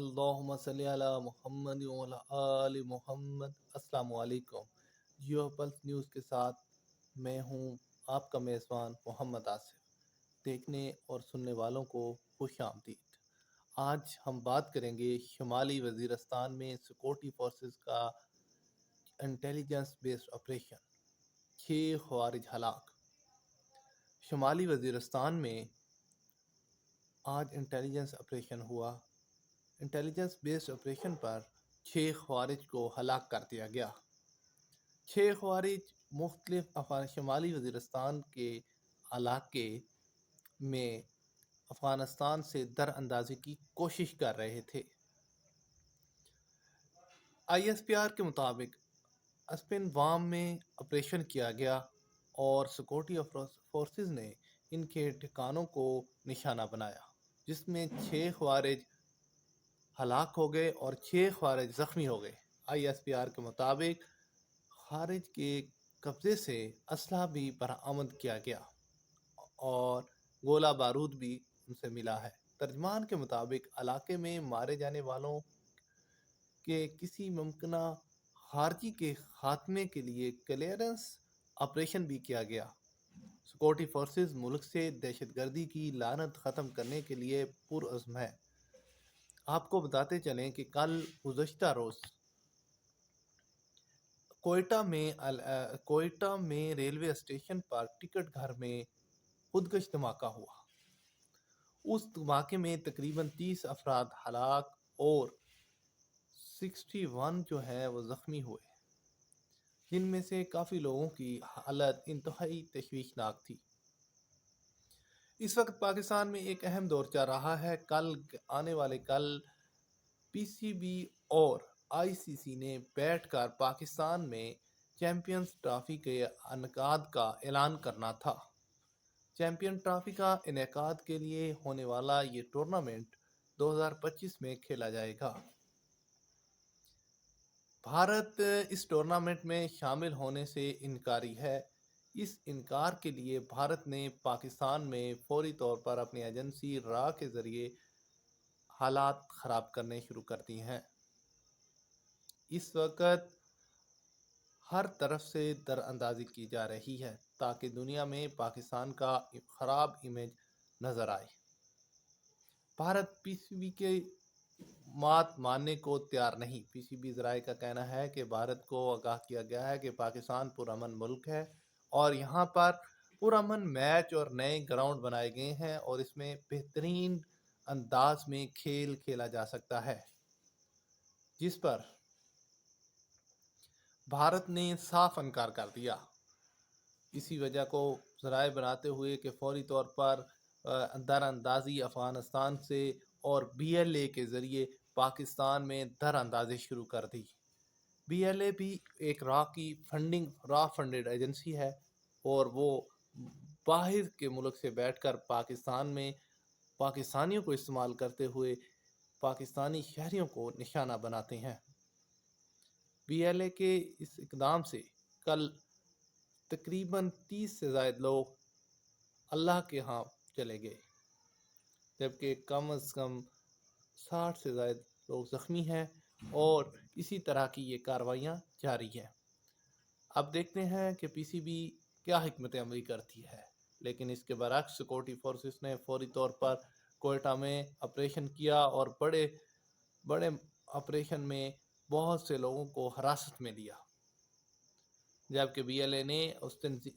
اللہم صلی علی محمد وعلی آل محمد۔ السلام علیکم۔ جیو پلس نیوز کے ساتھ میں ہوں آپ کا میزبان محمد آصف۔ دیکھنے اور سننے والوں کو خوش آمدید۔ آج ہم بات کریں گے شمالی وزیرستان میں سیکورٹی فورسز کا انٹیلیجنس بیسڈ آپریشن، 6 خوارج ہلاک۔ شمالی وزیرستان میں آج انٹیلیجنس آپریشن ہوا۔ انٹیلیجنس بیسڈ آپریشن پر 6 خوارج کو ہلاک کر دیا گیا۔ 6 خوارج مختلف شمالی وزیرستان کے علاقے میں افغانستان سے در اندازی کی کوشش کر رہے تھے۔ ISPR کے مطابق اسپن وام میں آپریشن کیا گیا اور سیکورٹی فورسز نے ان کے ٹھکانوں کو نشانہ بنایا، جس میں 6 خوارج ہلاک ہو گئے اور 6 خوارج زخمی ہو گئے۔ ISPR کے مطابق خارج کے قبضے سے اسلحہ بھی برآمد کیا گیا اور گولہ بارود بھی ان سے ملا ہے۔ ترجمان کے مطابق علاقے میں مارے جانے والوں کے کسی ممکنہ خارجی کے خاتمے کے لیے کلیئرنس آپریشن بھی کیا گیا۔ سیکورٹی فورسز ملک سے دہشت گردی کی لعنت ختم کرنے کے لیے پرعزم ہے۔ آپ کو بتاتے چلیں کہ کل گزشتہ روز کوئٹہ میں ریلوے اسٹیشن پر ٹکٹ گھر میں خودکش دھماکہ ہوا۔ اس دھماکے میں تقریباً 30 افراد ہلاک اور 61 جو ہے وہ زخمی ہوئے، جن میں سے کافی لوگوں کی حالت انتہائی تشویشناک تھی۔ اس وقت پاکستان میں ایک اہم دور چل رہا ہے۔ آنے والے کل PCB اور ICC نے بیٹھ کر پاکستان میں چیمپئنز ٹرافی کے انعقاد کا اعلان کرنا تھا۔ چیمپئن ٹرافی کا انعقاد کے لیے ہونے والا یہ ٹورنامنٹ 2025 میں کھیلا جائے گا۔ بھارت اس ٹورنامنٹ میں شامل ہونے سے انکاری ہے۔ اس انکار کے لیے بھارت نے پاکستان میں فوری طور پر اپنی ایجنسی را کے ذریعے حالات خراب کرنے شروع کر دی ہیں۔ اس وقت ہر طرف سے در اندازی کی جا رہی ہے تاکہ دنیا میں پاکستان کا خراب امیج نظر آئے۔ بھارت PCB کے مات ماننے کو تیار نہیں۔ PCB ذرائع کا کہنا ہے کہ بھارت کو آگاہ کیا گیا ہے کہ پاکستان پرامن ملک ہے اور یہاں پر پرامن میچ اور نئے گراؤنڈ بنائے گئے ہیں اور اس میں بہترین انداز میں کھیل کھیلا جا سکتا ہے، جس پر بھارت نے صاف انکار کر دیا۔ اسی وجہ کو ذرائع بناتے ہوئے کہ فوری طور پر در اندازی افغانستان سے اور BLA کے ذریعے پاکستان میں در اندازی شروع کر دی۔ BLA بھی ایک را فنڈڈ ایجنسی ہے اور وہ باہر کے ملک سے بیٹھ کر پاکستان میں پاکستانیوں کو استعمال کرتے ہوئے پاکستانی شہریوں کو نشانہ بناتے ہیں۔ BLA کے اس اقدام سے کل تقریباً 30 سے زائد لوگ اللہ کے ہاں چلے گئے، جبکہ کم از کم 60 سے زائد لوگ زخمی ہیں اور اسی طرح کی یہ کارروائیاں جاری ہیں۔ اب دیکھتے ہیں کہ PCB کیا حکمت عملی کرتی ہے، لیکن اس کے برعکس سیکورٹی فورسز نے فوری طور پر کوئٹہ میں آپریشن کیا اور بڑے آپریشن میں بہت سے لوگوں کو حراست میں لیا، جبکہ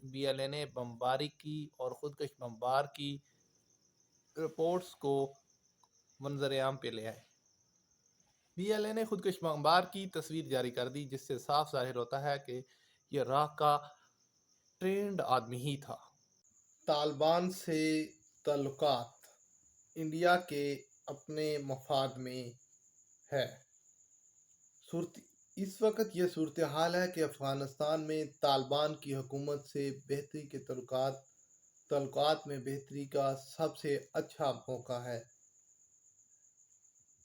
BLA نے بمباری کی اور خودکش بمبار کی رپورٹس کو منظر عام پہ لے آئے۔ BLA نے خودکش بمبار کی تصویر جاری کر دی، جس سے صاف ظاہر ہوتا ہے کہ یہ را کا ٹرینڈ آدمی ہی تھا۔ طالبان سے تعلقات انڈیا کے اپنے مفاد میں ہے۔ اس وقت یہ صورتحال ہے کہ افغانستان میں طالبان کی حکومت سے بہتری کے تعلقات میں بہتری کا سب سے اچھا موقع ہے۔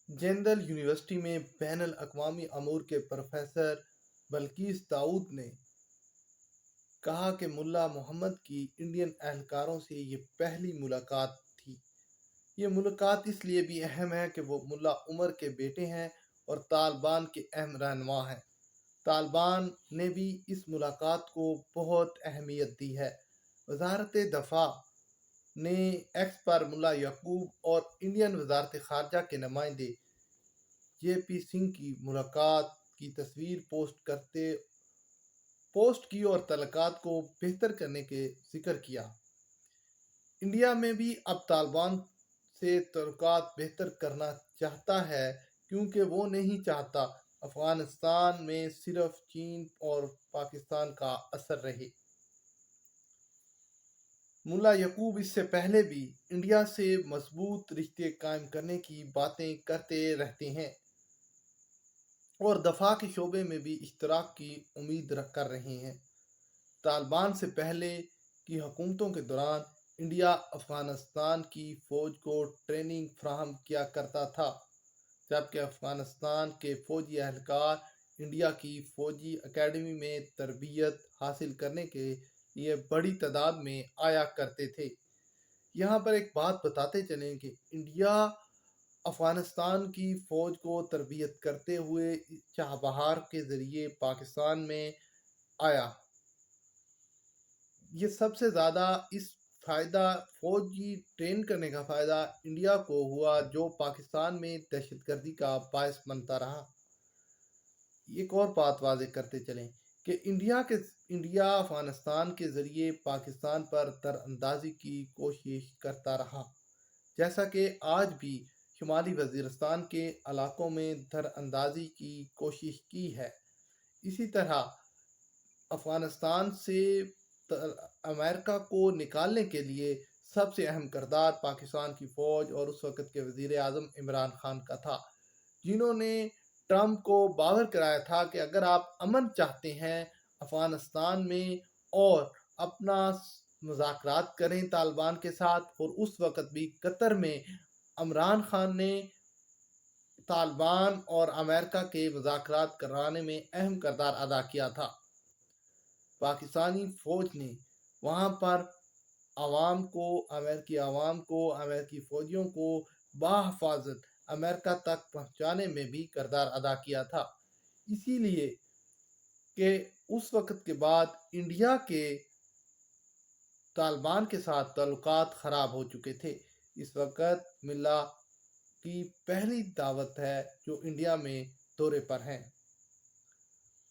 جندل یونیورسٹی میں بین الاقوامی امور کے پروفیسر بلقیس داؤد نے کہا کہ ملا محمد کی انڈین اہلکاروں سے یہ پہلی ملاقات تھی۔ یہ ملاقات اس لیے بھی اہم ہے کہ وہ ملا عمر کے بیٹے ہیں اور طالبان کے اہم رہنما ہیں۔ طالبان نے بھی اس ملاقات کو بہت اہمیت دی ہے۔ وزارت دفاع نے ایکس پر ملا یعقوب اور انڈین وزارت خارجہ کے نمائندے جے پی سنگھ کی ملاقات کی تصویر پوسٹ کی اور تعلقات کو بہتر کرنے کے ذکر کیا۔ انڈیا میں بھی اب طالبان سے تعلقات بہتر کرنا چاہتا ہے کیونکہ وہ نہیں چاہتا افغانستان میں صرف چین اور پاکستان کا اثر رہے۔ ملا یعقوب اس سے پہلے بھی انڈیا سے مضبوط رشتے قائم کرنے کی باتیں کرتے رہتے ہیں اور دفاع کے شعبے میں بھی اشتراک کی امید کر رہے ہیں۔ طالبان سے پہلے کی حکومتوں کے دوران انڈیا افغانستان کی فوج کو ٹریننگ فراہم کیا کرتا تھا، جبکہ افغانستان کے فوجی اہلکار انڈیا کی فوجی اکیڈمی میں تربیت حاصل کرنے کے لیے بڑی تعداد میں آیا کرتے تھے۔ یہاں پر ایک بات بتاتے چلیں کہ انڈیا افغانستان کی فوج کو تربیت کرتے ہوئے چابہار کے ذریعے پاکستان میں آیا۔ یہ سب سے زیادہ اس فائدہ فوجی ٹرین کرنے کا فائدہ انڈیا کو ہوا، جو پاکستان میں دہشت گردی کا باعث بنتا رہا۔ ایک اور بات واضح کرتے چلیں کہ انڈیا افغانستان کے ذریعے پاکستان پر در اندازی کی کوشش کرتا رہا، جیسا کہ آج بھی شمالی وزیرستان کے علاقوں میں در اندازی کی کوشش کی ہے۔ اسی طرح افغانستان سے امریکہ کو نکالنے کے لیے سب سے اہم کردار پاکستان کی فوج اور اس وقت کے وزیر اعظم عمران خان کا تھا، جنہوں نے ٹرمپ کو باور کرایا تھا کہ اگر آپ امن چاہتے ہیں افغانستان میں اور اپنا مذاکرات کریں طالبان کے ساتھ، اور اس وقت بھی قطر میں عمران خان نے طالبان اور امریکہ کے مذاکرات کرانے میں اہم کردار ادا کیا تھا۔ پاکستانی فوج نے وہاں پر امریکی فوجیوں کو بحفاظت امریکہ تک پہنچانے میں بھی کردار ادا کیا تھا۔ اسی لیے کہ اس وقت کے بعد انڈیا کے طالبان کے ساتھ تعلقات خراب ہو چکے تھے۔ اس وقت ملا کی پہلی دعوت ہے جو انڈیا میں دورے پر ہیں،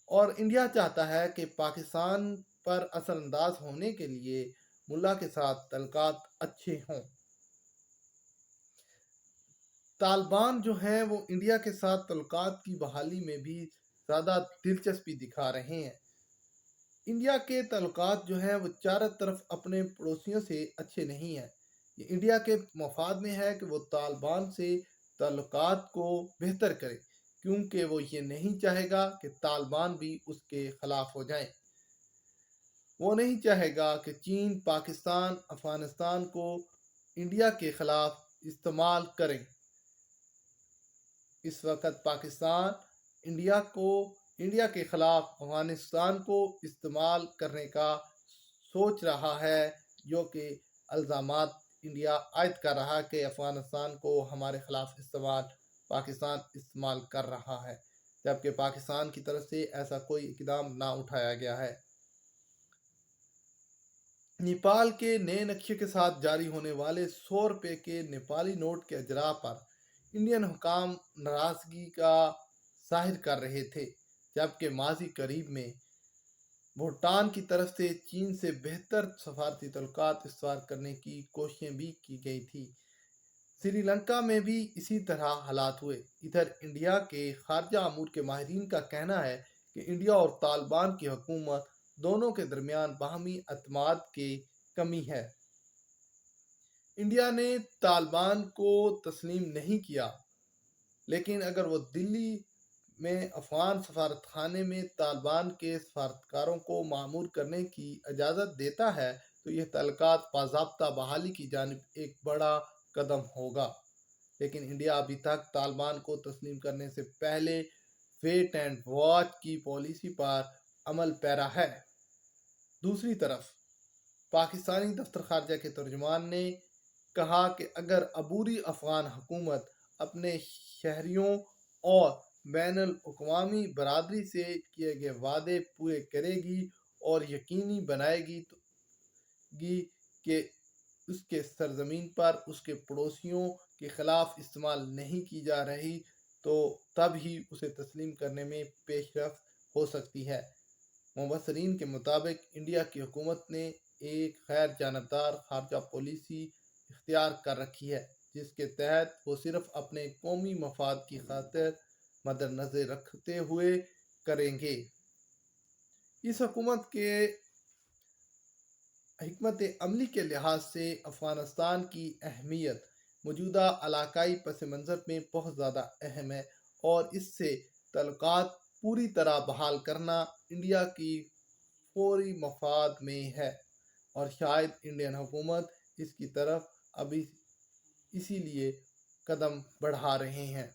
اور انڈیا چاہتا ہے کہ پاکستان پر اثر انداز ہونے کے لیے ملا کے ساتھ تعلقات اچھے ہوں۔ طالبان جو ہیں وہ انڈیا کے ساتھ تعلقات کی بحالی میں بھی زیادہ دلچسپی دکھا رہے ہیں۔ انڈیا کے تعلقات جو ہیں وہ چاروں طرف اپنے پڑوسیوں سے اچھے نہیں ہیں۔ یہ انڈیا کے مفاد میں ہے کہ وہ طالبان سے تعلقات کو بہتر کرے، کیونکہ وہ یہ نہیں چاہے گا کہ طالبان بھی اس کے خلاف ہو جائیں۔ وہ نہیں چاہے گا کہ چین، پاکستان، افغانستان کو انڈیا کے خلاف استعمال کریں۔ اس وقت پاکستان انڈیا کے خلاف افغانستان کو استعمال کرنے کا سوچ رہا ہے، جو کہ الزامات انڈیا عائد کر رہا کہ افغانستان کو ہمارے خلاف پاکستان استعمال کر رہا ہے، جبکہ پاکستان کی طرف سے ایسا کوئی اقدام نہ اٹھایا گیا ہے۔ نیپال کے نئے نقشے کے ساتھ جاری ہونے والے 100 روپے کے نیپالی نوٹ کے اجراء پر انڈین حکام ناراضگی کا ظاہر کر رہے تھے، جبکہ ماضی قریب میں بھوٹان کی طرف سے چین سے بہتر سفارتی تعلقات استوار کرنے کی کوششیں بھی کی گئی تھیں۔ سری لنکا میں بھی اسی طرح حالات ہوئے۔ ادھر انڈیا کے خارجہ امور کے ماہرین کا کہنا ہے کہ انڈیا اور طالبان کی حکومت دونوں کے درمیان باہمی اعتماد کی کمی ہے۔ انڈیا نے طالبان کو تسلیم نہیں کیا، لیکن اگر وہ دلی میں افغان سفارت خانے میں طالبان کے سفارتکاروں کو معمور کرنے کی اجازت دیتا ہے تو یہ تعلقات باضابطہ بحالی کی جانب ایک بڑا قدم ہوگا، لیکن انڈیا ابھی تک طالبان کو تسلیم کرنے سے پہلے ویٹ اینڈ واچ کی پالیسی پر عمل پیرا ہے۔ دوسری طرف پاکستانی دفتر خارجہ کے ترجمان نے کہا کہ اگر عبوری افغان حکومت اپنے شہریوں اور بین الاقوامی برادری سے کیے گئے وعدے پورے کرے گی اور یقینی بنائے گی کہ اس کے سرزمین پر اس کے پڑوسیوں کے خلاف استعمال نہیں کی جا رہی، تو تب ہی اسے تسلیم کرنے میں پیش رفت ہو سکتی ہے۔ مبصرین کے مطابق انڈیا کی حکومت نے ایک غیر جانبدار خارجہ پالیسی اختیار کر رکھی ہے، جس کے تحت وہ صرف اپنے قومی مفاد کی خاطر مد نظر رکھتے ہوئے کریں گے۔ اس حکومت کے حکمت عملی کے لحاظ سے افغانستان کی اہمیت موجودہ علاقائی پس منظر میں بہت زیادہ اہم ہے، اور اس سے تعلقات پوری طرح بحال کرنا انڈیا کی فوری مفاد میں ہے، اور شاید انڈین حکومت اس کی طرف ابھی اسی لیے قدم بڑھا رہے ہیں۔